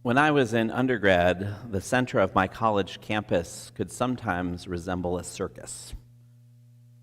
When I was in undergrad, the center of my college campus could sometimes resemble a circus.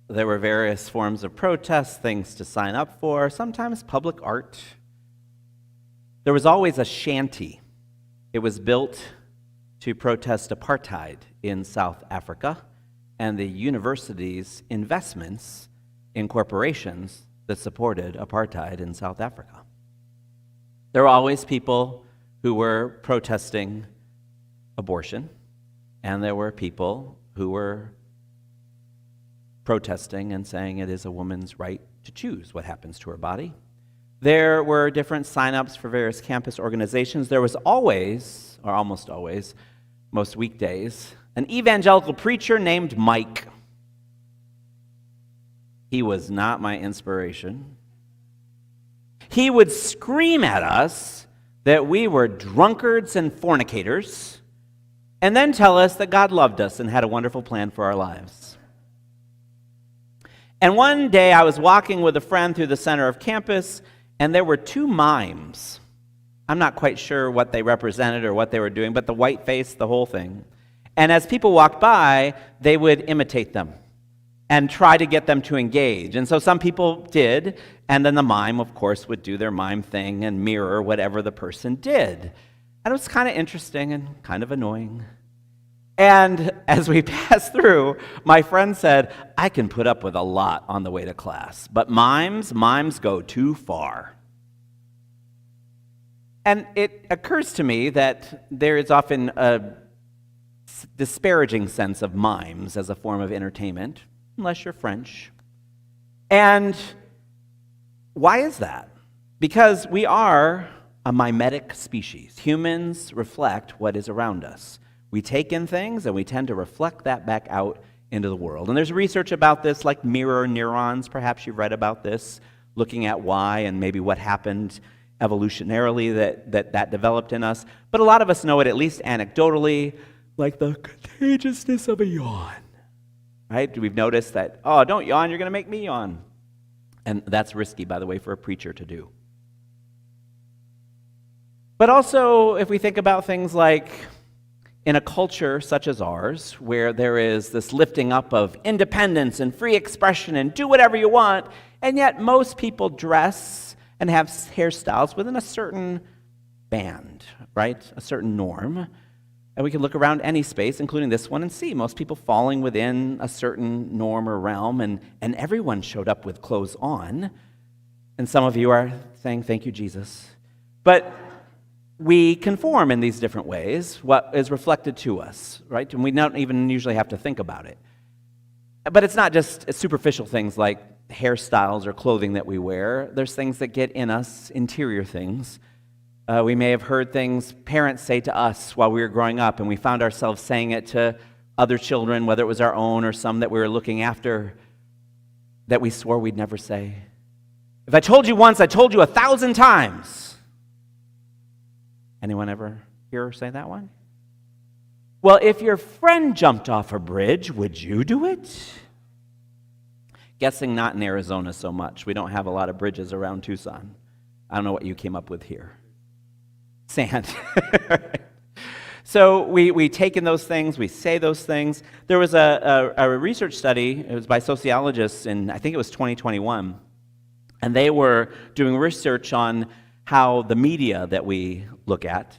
There were various forms of protest, things to sign up for, sometimes public art. There was always a shanty. It was built to protest apartheid in South Africa and the university's investments in corporations that supported apartheid in South Africa. There were always people who were protesting abortion, and there were people who were protesting and saying it is a woman's right to choose what happens to her body. There were different sign-ups for various campus organizations. There was always, or almost always, most weekdays, an evangelical preacher named Mike. He was not my inspiration. He would scream at us that we were drunkards and fornicators, and then tell us that God loved us and had a wonderful plan for our lives. And one day I was walking with a friend through the center of campus, and there were two mimes. I'm not quite sure what they represented or what they were doing, but the white face, the whole thing. And as people walked by, they would imitate them and try to get them to engage. And so some people did, and then the mime, of course, would do their mime thing and mirror whatever the person did. And it was kind of interesting and kind of annoying. And as we passed through, my friend said, I can put up with a lot on the way to class, but mimes go too far. And it occurs to me that there is often a disparaging sense of mimes as a form of entertainment, unless you're French. And why is that? Because we are a mimetic species. Humans reflect what is around us. We take in things and we tend to reflect that back out into the world. And there's research about this, like mirror neurons. Perhaps you've read about this, looking at why and maybe what happened evolutionarily that developed in us. But a lot of us know it, at least anecdotally, like the contagiousness of a yawn. Right? We've noticed that, oh, don't yawn, you're going to make me yawn. And that's risky, by the way, for a preacher to do. But also, if we think about things like in a culture such as ours, where there is this lifting up of independence and free expression and do whatever you want, and yet most people dress and have hairstyles within a certain band, right? A certain norm. And we can look around any space, including this one, and see most people falling within a certain norm or realm, and everyone showed up with clothes on. And some of you are saying, thank you, Jesus. But we conform in these different ways, what is reflected to us, right? And we don't even usually have to think about it. But it's not just superficial things like hairstyles or clothing that we wear. There's things that get in us, interior things. We may have heard things parents say to us while we were growing up, and we found ourselves saying it to other children, whether it was our own or some that we were looking after, that we swore we'd never say. If I told you once, I told you 1,000 times. Anyone ever hear her say that one? Well, if your friend jumped off a bridge, would you do it? Guessing not in Arizona so much. We don't have a lot of bridges around Tucson. I don't know what you came up with here. Sand. So we take in those things, we say those things. There was a research study, it was by sociologists in, I think it was 2021, and they were doing research on how the media that we look at,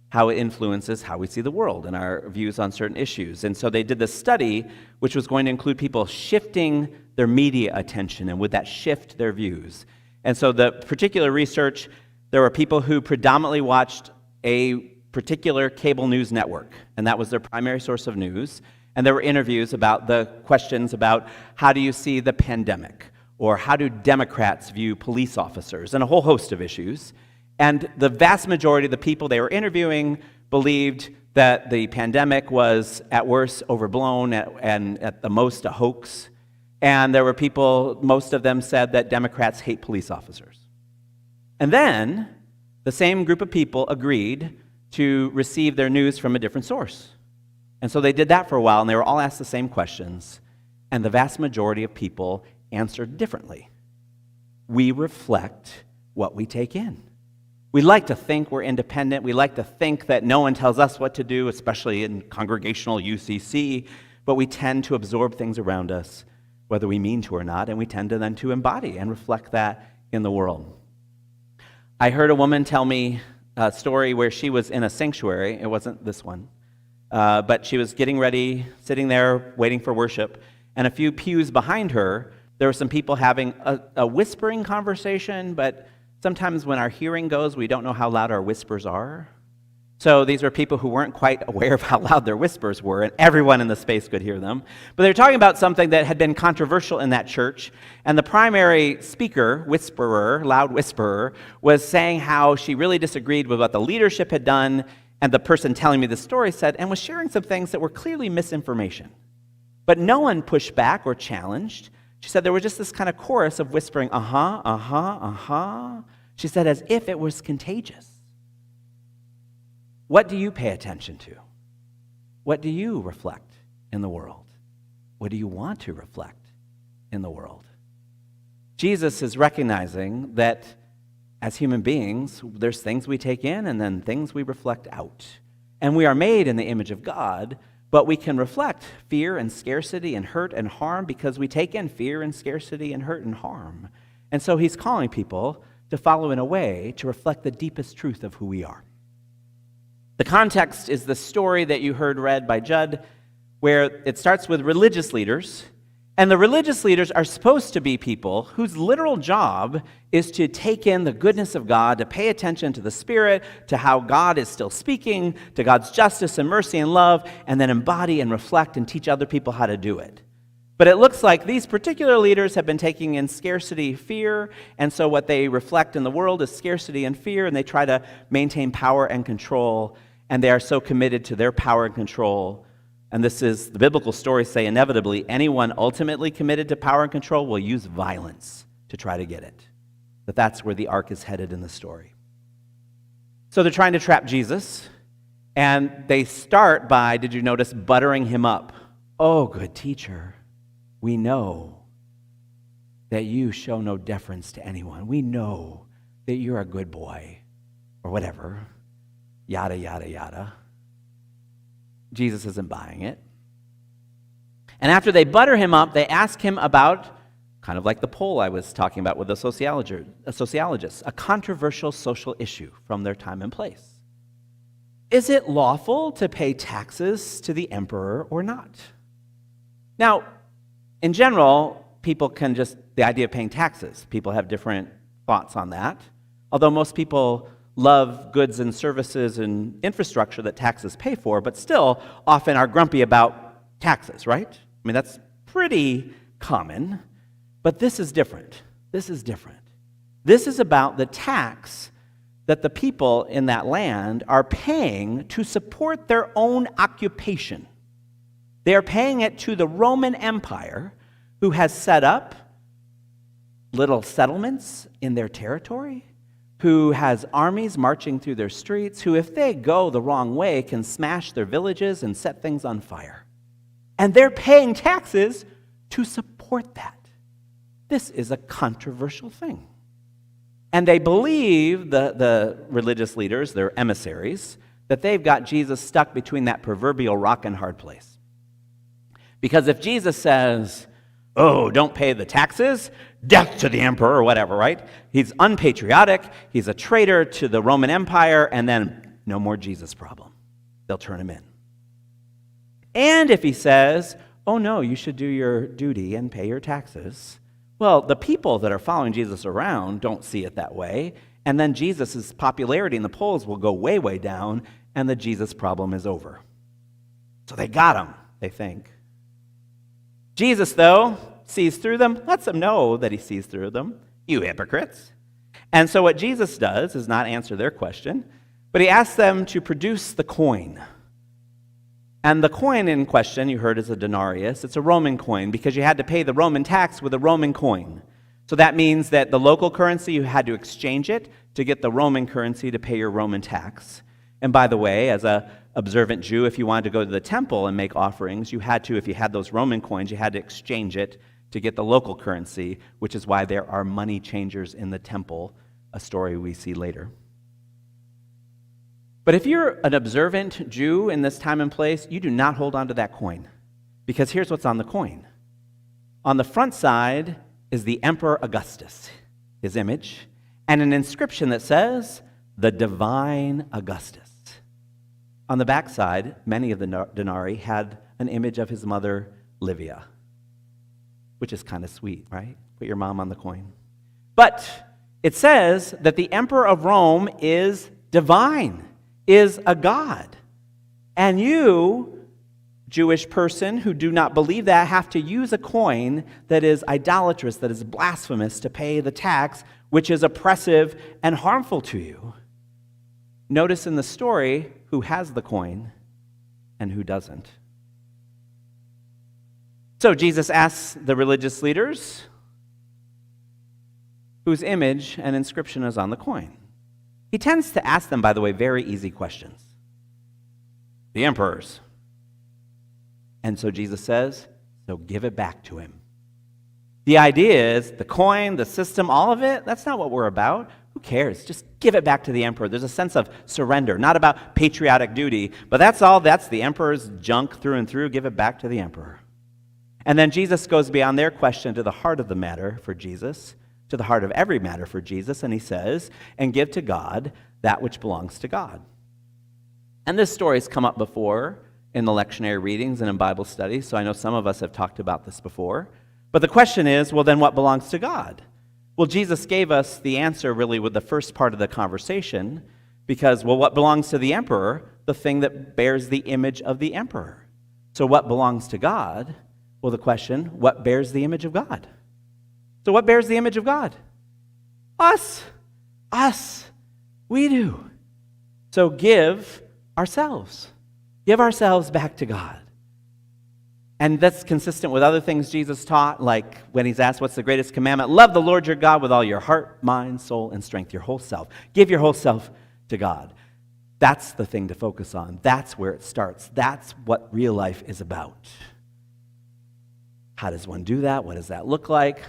how it influences how we see the world and our views on certain issues. And so they did this study, which was going to include people shifting their media attention, and would that shift their views? And so the particular research, there were people who predominantly watched a particular cable news network, and that was their primary source of news. And there were interviews about the questions about how do you see the pandemic, or how do Democrats view police officers, and a whole host of issues. And the vast majority of the people they were interviewing believed that the pandemic was at worst overblown and at the most a hoax. And there were people, most of them said that Democrats hate police officers. And then the same group of people agreed to receive their news from a different source. And so they did that for a while, and they were all asked the same questions. And the vast majority of people answered differently. We reflect what we take in. We like to think we're independent. We like to think that no one tells us what to do, especially in congregational UCC, but we tend to absorb things around us, whether we mean to or not, and we tend to then to embody and reflect that in the world. I heard a woman tell me a story where she was in a sanctuary. It wasn't this one. But she was getting ready, sitting there, waiting for worship, and a few pews behind her, there were some people having a whispering conversation, but sometimes when our hearing goes, we don't know how loud our whispers are. So these were people who weren't quite aware of how loud their whispers were, and everyone in the space could hear them. But they were talking about something that had been controversial in that church, and the primary speaker, loud whisperer, was saying how she really disagreed with what the leadership had done, and the person telling me the story said, and was sharing some things that were clearly misinformation. But no one pushed back or challenged. She said there was just this kind of chorus of whispering, uh-huh, uh-huh, uh-huh. She said, as if it was contagious. What do you pay attention to? What do you reflect in the world? What do you want to reflect in the world? Jesus is recognizing that as human beings, there's things we take in and then things we reflect out. And we are made in the image of God, but we can reflect fear and scarcity and hurt and harm because we take in fear and scarcity and hurt and harm. And so he's calling people to follow in a way to reflect the deepest truth of who we are. The context is the story that you heard read by Judd, where it starts with religious leaders, and the religious leaders are supposed to be people whose literal job is to take in the goodness of God, to pay attention to the Spirit, to how God is still speaking, to God's justice and mercy and love, and then embody and reflect and teach other people how to do it. But it looks like these particular leaders have been taking in scarcity, fear, and so what they reflect in the world is scarcity and fear, and they try to maintain power and control, and they are so committed to their power and control. And this is, the biblical stories say, inevitably, anyone ultimately committed to power and control will use violence to try to get it. That's where the arc is headed in the story. So they're trying to trap Jesus, and they start by, did you notice, buttering him up. Oh, good teacher, we know that you show no deference to anyone. We know that you're a good boy, or whatever, yada, yada, yada. Jesus isn't buying it. And after they butter him up, they ask him about, kind of like the poll I was talking about with the sociologists, a controversial social issue from their time and place. Is it lawful to pay taxes to the emperor or not? Now, in general, people can the idea of paying taxes, people have different thoughts on that. Although most people love goods and services and infrastructure that taxes pay for, but still often are grumpy about taxes, right? I mean, that's pretty common, but this is different. This is different. This is about the tax that the people in that land are paying to support their own occupation. They are paying it to the Roman Empire, who has set up little settlements in their territory, who has armies marching through their streets, who, if they go the wrong way, can smash their villages and set things on fire. And they're paying taxes to support that. This is a controversial thing. And they believe, the religious leaders, their emissaries, that they've got Jesus stuck between that proverbial rock and hard place. Because if Jesus says, oh, don't pay the taxes, death to the emperor, or whatever, right? He's unpatriotic, he's a traitor to the Roman Empire, and then no more Jesus problem. They'll turn him in. And if he says, oh no, you should do your duty and pay your taxes, well, the people that are following Jesus around don't see it that way, and then Jesus' popularity in the polls will go way, way down, and the Jesus problem is over. So they got him, they think. Jesus, though, sees through them, lets them know that he sees through them. You hypocrites. And so what Jesus does is not answer their question, but he asks them to produce the coin. And the coin in question, you heard, is a denarius. It's a Roman coin because you had to pay the Roman tax with a Roman coin. So that means that the local currency, you had to exchange it to get the Roman currency to pay your Roman tax. And by the way, as a observant Jew, if you wanted to go to the temple and make offerings, you had to, if you had those Roman coins, you had to exchange it to get the local currency, which is why there are money changers in the temple, a story we see later. But if you're an observant Jew in this time and place, you do not hold on to that coin. Because here's what's on the coin. On the front side is the Emperor Augustus, his image, and an inscription that says, "The Divine Augustus." On the back side, many of the denarii had an image of his mother, Livia, which is kind of sweet, right? Put your mom on the coin. But it says that the Emperor of Rome is divine, is a god. And you, Jewish person who do not believe that, have to use a coin that is idolatrous, that is blasphemous, to pay the tax, which is oppressive and harmful to you. Notice in the story who has the coin and who doesn't. So Jesus asks the religious leaders whose image and inscription is on the coin. He tends to ask them, by the way, very easy questions. The emperor's. And so Jesus says, so give it back to him. The idea is the coin, the system, all of it, that's not what we're about. Who cares? Just give it back to the emperor. There's a sense of surrender, not about patriotic duty, but that's the emperor's junk through and through. Give it back to the emperor. And then Jesus goes beyond their question to the heart of the matter for Jesus, to the heart of every matter for Jesus, and he says, and give to God that which belongs to God. And this story's come up before in the lectionary readings and in Bible studies, so I know some of us have talked about this before. But the question is, well, then what belongs to God? Well, Jesus gave us the answer really with the first part of the conversation, because, well, what belongs to the emperor? The thing that bears the image of the emperor. So what belongs to God? Well, the question, what bears the image of God? So what bears the image of God? Us. Us. We do. So give ourselves. Give ourselves back to God. And that's consistent with other things Jesus taught, like when he's asked, what's the greatest commandment? Love the Lord your God with all your heart, mind, soul, and strength, your whole self. Give your whole self to God. That's the thing to focus on. That's where it starts. That's what real life is about. How does one do that? What does that look like?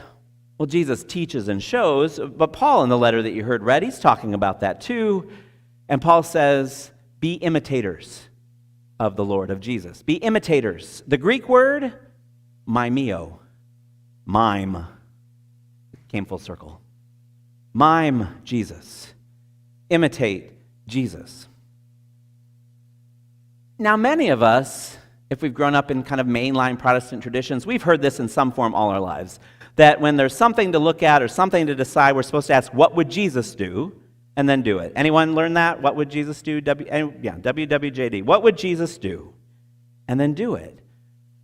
Well, Jesus teaches and shows, but Paul in the letter that you heard read, he's talking about that too. And Paul says, be imitators of the Lord, of Jesus. Be imitators. The Greek word, mimeo. Mime. Came full circle. Mime Jesus. Imitate Jesus. Now, many of us, if we've grown up in kind of mainline Protestant traditions, we've heard this in some form all our lives, that when there's something to look at or something to decide, we're supposed to ask, what would Jesus do? And then do it. Anyone learn that? What would Jesus do? WWJD. What would Jesus do? And then do it.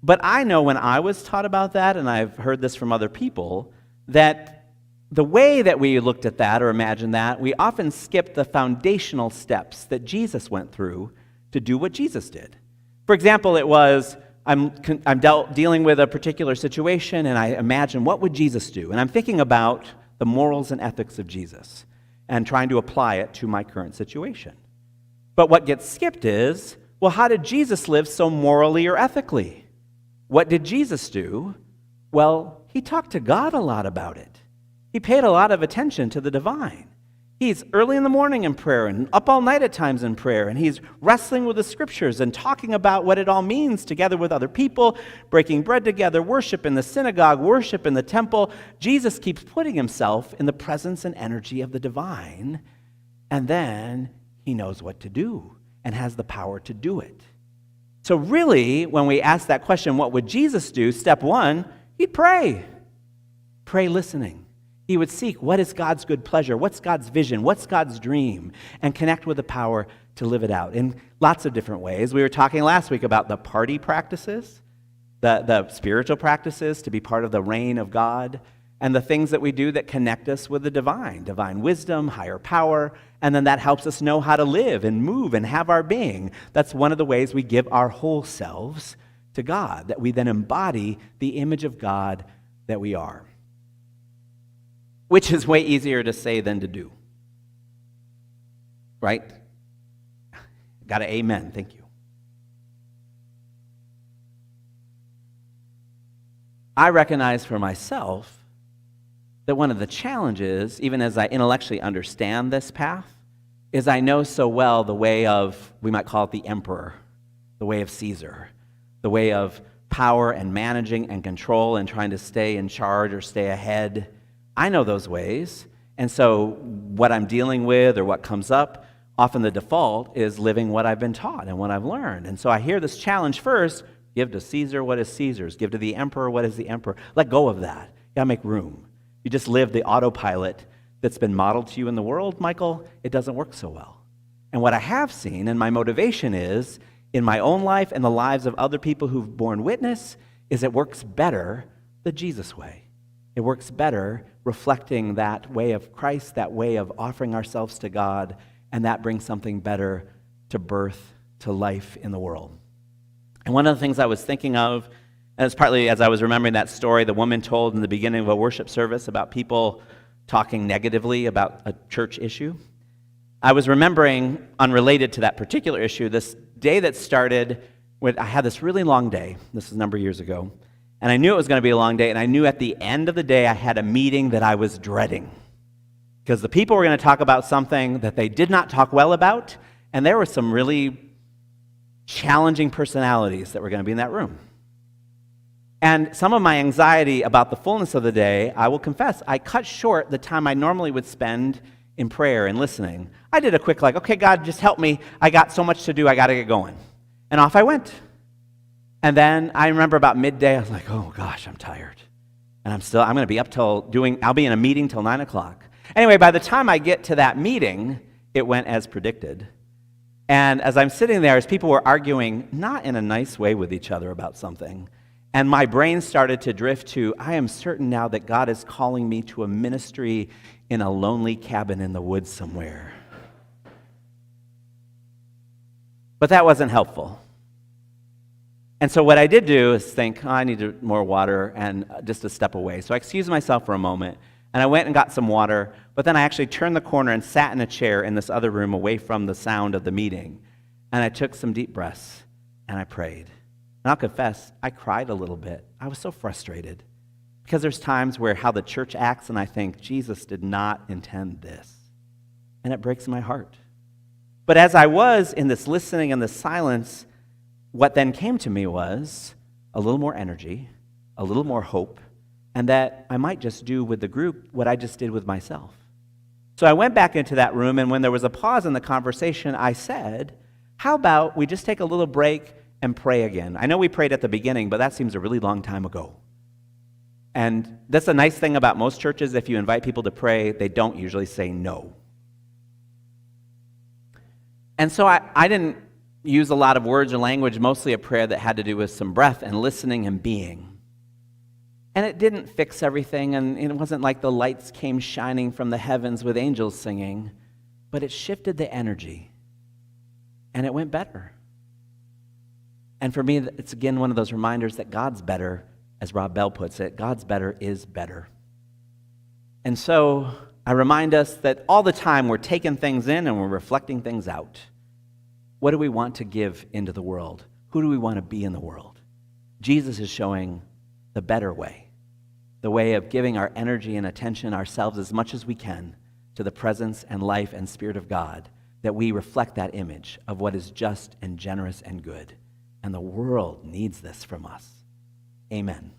But I know when I was taught about that, and I've heard this from other people, that the way that we looked at that or imagined that, we often skipped the foundational steps that Jesus went through to do what Jesus did. For example, it was, I'm dealing with a particular situation, and I imagine, what would Jesus do? And I'm thinking about the morals and ethics of Jesus and trying to apply it to my current situation. But what gets skipped is, well, how did Jesus live so morally or ethically? What did Jesus do? Well, he talked to God a lot about it. He paid a lot of attention to the divine. He's early in the morning in prayer and up all night at times in prayer, and he's wrestling with the scriptures and talking about what it all means together with other people, breaking bread together, worship in the synagogue, worship in the temple. Jesus keeps putting himself in the presence and energy of the divine, and then he knows what to do and has the power to do it. So really, when we ask that question, what would Jesus do? Step one, he'd pray. Pray listening. He would seek, what is God's good pleasure? What's God's vision? What's God's dream? And connect with the power to live it out in lots of different ways. We were talking last week about the party practices, the spiritual practices to be part of the reign of God, and the things that we do that connect us with the divine wisdom, higher power, and then that helps us know how to live and move and have our being. That's one of the ways we give our whole selves to God, that we then embody the image of God that we are. Which is way easier to say than to do. Right? Got an amen. Thank you. I recognize for myself that one of the challenges, even as I intellectually understand this path, is I know so well the way of, we might call it the emperor, the way of Caesar, the way of power and managing and control and trying to stay in charge or stay ahead. I know those ways. And so what I'm dealing with or what comes up, often the default is living what I've been taught and what I've learned. And so I hear this challenge first: give to Caesar what is Caesar's, give to the emperor what is the emperor. Let go of that. You gotta make room. You just live the autopilot that's been modeled to you in the world, Michael, it doesn't work so well. And what I have seen, and my motivation is, in my own life and the lives of other people who've borne witness, is it works better the Jesus way. It works better reflecting that way of Christ, that way of offering ourselves to God, and that brings something better to birth, to life in the world. And one of the things I was thinking of, and it's partly as I was remembering that story the woman told in the beginning of a worship service about people talking negatively about a church issue, I was remembering, unrelated to that particular issue, this day that started when I had this really long day. This is a number of years ago. And I knew it was going to be a long day, and I knew at the end of the day I had a meeting that I was dreading. Because the people were going to talk about something that they did not talk well about, and there were some really challenging personalities that were going to be in that room. And some of my anxiety about the fullness of the day, I will confess, I cut short the time I normally would spend in prayer and listening. I did a quick okay, God, just help me. I got so much to do, I got to get going. And off I went. And then I remember about midday, I was like, oh gosh, I'm tired. And I'm going to be up I'll be in a meeting till 9 o'clock. Anyway, by the time I get to that meeting, it went as predicted. And as I'm sitting there, as people were arguing, not in a nice way with each other about something, and my brain started to drift to, I am certain now that God is calling me to a ministry in a lonely cabin in the woods somewhere. But that wasn't helpful. And so what I did do is think, I need more water, and just to step away. So I excused myself for a moment, and I went and got some water, but then I actually turned the corner and sat in a chair in this other room away from the sound of the meeting. And I took some deep breaths, and I prayed. And I'll confess, I cried a little bit. I was so frustrated. Because there's times where how the church acts, and I think, Jesus did not intend this. And it breaks my heart. But as I was in this listening and this silence, what then came to me was a little more energy, a little more hope, and that I might just do with the group what I just did with myself. So I went back into that room, and when there was a pause in the conversation, I said, how about we just take a little break and pray again? I know we prayed at the beginning, but that seems a really long time ago. And that's a nice thing about most churches. If you invite people to pray, they don't usually say no. And so I didn't use a lot of words or language, mostly a prayer that had to do with some breath and listening and being. And it didn't fix everything, and it wasn't like the lights came shining from the heavens with angels singing, but it shifted the energy, and it went better. And for me, it's again one of those reminders that God's better, as Rob Bell puts it, God's better is better. And so I remind us that all the time we're taking things in and we're reflecting things out. What do we want to give into the world? Who do we want to be in the world? Jesus is showing the better way, the way of giving our energy and attention, ourselves as much as we can, to the presence and life and Spirit of God, that we reflect that image of what is just and generous and good. And the world needs this from us. Amen.